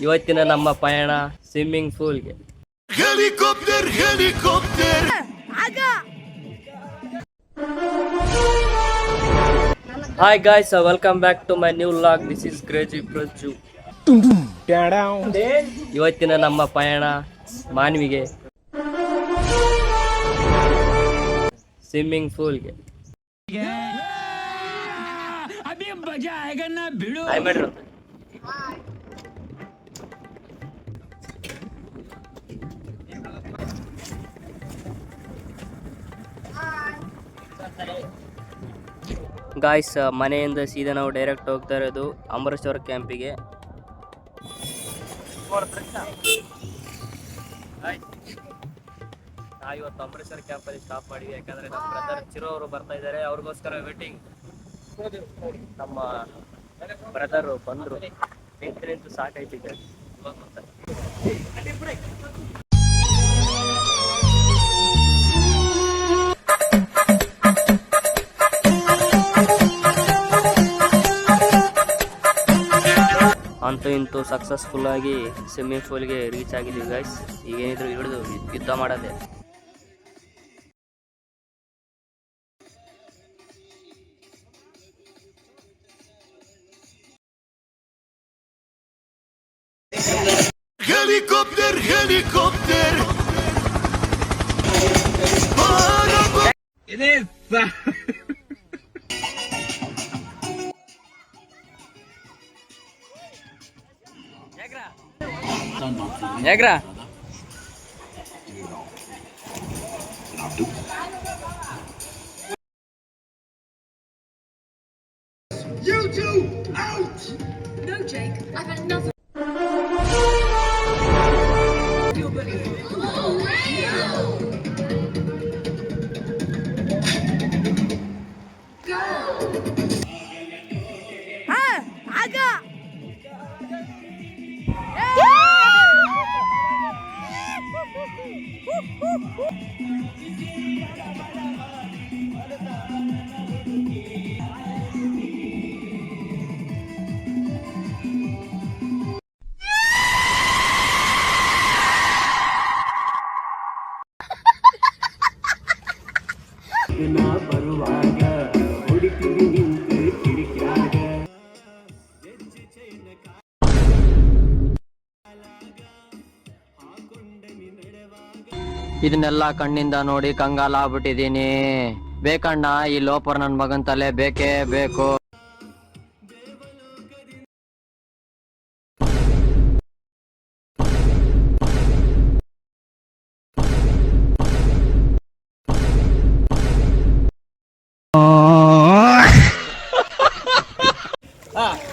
ಇವತ್ತಿನ ನಮ್ಮ ಪಯಣ ಸ್ವಿಮ್ಮಿಂಗ್ ಪೂಲ್ಗೆ. Helicopter helicopter. Hi guys, welcome back to my new vlog. This is Crazy Praju. ಇವತ್ತಿನ ನಮ್ಮ ಪಯಣ ಮಾನ್ವಿಗೆ ಸ್ವಿಮ್ಮಿಂಗ್ ಪೂಲ್ಗೆ. ಗಾಯ್ಸ್, ಮನೆಯಿಂದ ಸೀದಾ ನಾವು ಡೈರೆಕ್ಟ್ ಹೋಗ್ತಾ ಇರೋದು ಅಮರೇಶ್ವರ ಕ್ಯಾಂಪಿಗೆ. ನಾವು ಇವತ್ತು ಅಮರೇಶ್ವರ ಕ್ಯಾಂಪಲ್ಲಿ ಸ್ಟಾಪ್ ಮಾಡಿದ್ವಿ, ಯಾಕಂದ್ರೆ ನಮ್ಮ ಬ್ರದರ್ ಚಿರೋ ಅವರು ಬರ್ತಾ ಇದ್ದಾರೆ. ಅವ್ರಿಗೋಸ್ಕರ ವೇಟಿಂಗ್. ನಮ್ಮ ಬ್ರದರ್ ಬಂದರು, ನಿಂತು ಸಾಕಾಯ್ತಿದ್ದಾರೆ. ಅಂತೂ ಇಂತೂ ಸಕ್ಸಸ್ಫುಲ್ ಆಗಿ ಸ್ವಿಮ್ಮಿಂಗ್ ಪೂಲ್ಗೆ ರೀಚ್ ಆಗಿದ್ದೀವಿ ಗೈಸ್. ಈಗೇನಿದ್ರು ಹಿಡಿದು ಯುದ್ಧ ಮಾಡೋದೆ. Helicopter helicopter. ಹೇಗ್ರಾ You two out. No, Jake. I've had enough. ಬರುವಾಗ ಹೊಡಿತೀವಿ ನಿಂತು ಕಿಡಿಕ್ಯಾಗ. ಇದನ್ನೆಲ್ಲ ಕಣ್ಣಿಂದ ನೋಡಿ ಕಂಗಾಲಾಗ್ಬಿಟ್ಟಿದೀನಿ. ಬೇಕಣ್ಣ, ಈ ಲೋಪರ್ ನನ್ ಮಗನ್ ತಲೆ ಬೇಕೇ ಬೇಕು.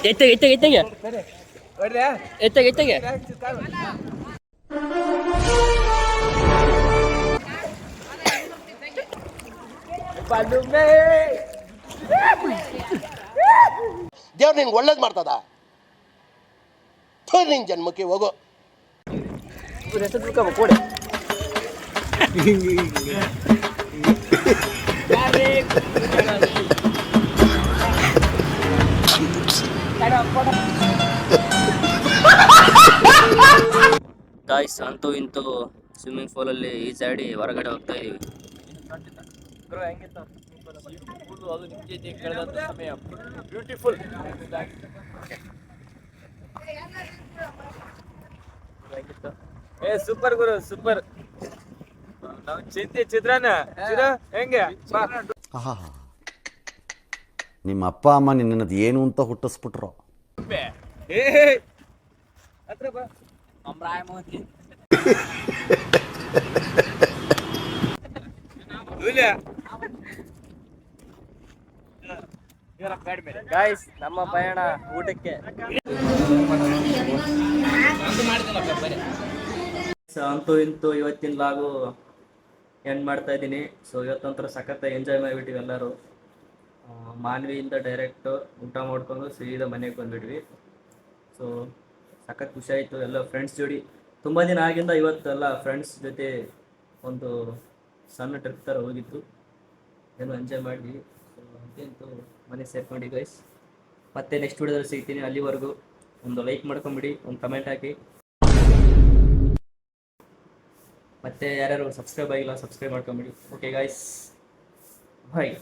ಎತ್ತಗೆ ಎತ್ತಗೆ ಎತ್ತಗೆ ಎತ್ತಗೆ ಎತ್ತಗೆ. ದೇವ್ರು ನಿನ್ಗೆ ಒಳ್ಳೇದು ಮಾಡ್ತದ. ನಿನ್ ಜನ್ಮಕ್ಕೆ ಹೋಗೋ. ಗಾಯ್ಸ್, ಅಂತೂ ಇಂತೂ ಸ್ವಿಮ್ಮಿಂಗ್ ಪೂಲಲ್ಲಿ ಈಜಾಡಿ ಹೊರಗಡೆ ಹೋಗ್ತಾ ಇದೀವಿ. ಬ್ಯೂಟಿಫುಲ್. ಸೂಪರ್ ಗುರು, ಸೂಪರ್. ನಾವು ಚಿತ್ರಾನ್ನ ಹೆಂಗೆ? ನಿಮ್ಮ ಅಪ್ಪ ಅಮ್ಮ ನಿನ್ನದು ಏನು ಅಂತ ಹುಟ್ಟಿಸ್ಬಿಟ್ರು. ಗಾಯ್ಸ್, ನಮ್ಮ ಪಯಣ ಊಟಕ್ಕೆ. ಅಂತೂ ಇಂತೂ ಇವತ್ತಿನ ಲಾಗು ಎಂಡ್ ಮಾಡ್ತಾ ಇದ್ದೀನಿ. ಸೊ ಇವತ್ತೊಂಥರ ಸಖತ್ ಎಂಜಾಯ್ ಮಾಡಿಬಿಟ್ಟಿವಿ ಎಲ್ಲರೂ. ಮಾನ್ವಿಯಿಂದ ಡೈರೆಕ್ಟ್ ಊಟ ಮಾಡ್ಕೊಂಡು ಸೀದಾ ಮನೆಗೆ ಬಂದುಬಿಟ್ವಿ. ಸೊ ಸಖತ್ ಖುಷಿ ಆಯಿತು ಎಲ್ಲ ಫ್ರೆಂಡ್ಸ್ ಜೋಡಿ. ತುಂಬ ದಿನ ಆಗಿಂದ ಇವತ್ತೆಲ್ಲ ಫ್ರೆಂಡ್ಸ್ ಜೊತೆ ಒಂದು ಸಣ್ಣ ಟ್ರಿಪ್ ಥರ ಹೋಗಿತ್ತು. ಏನೋ ಎಂಜಾಯ್ ಮಾಡಿದ್ವಿ. ಸೊ ಅಂತೂ ಮನೆ ಸೇರ್ಕೊಂಡು ಗೈಸ್. ಮತ್ತೆ ನೆಕ್ಸ್ಟ್ ವಿಡಿಯೋದಲ್ಲಿ ಸಿಗ್ತೀನಿ. ಅಲ್ಲಿವರೆಗೂ ಒಂದು ಲೈಕ್ ಮಾಡ್ಕೊಂಬಿಡಿ, ಒಂದು ಕಮೆಂಟ್ ಹಾಕಿ. ಮತ್ತೆ ಯಾರ್ಯಾರು ಸಬ್ಸ್ಕ್ರೈಬ್ ಆಗಿಲ್ಲ ಸಬ್ಸ್ಕ್ರೈಬ್ ಮಾಡ್ಕೊಂಬಿಡಿ. ಓಕೆ ಗಾಯ್ಸ್, ಬಾಯ್.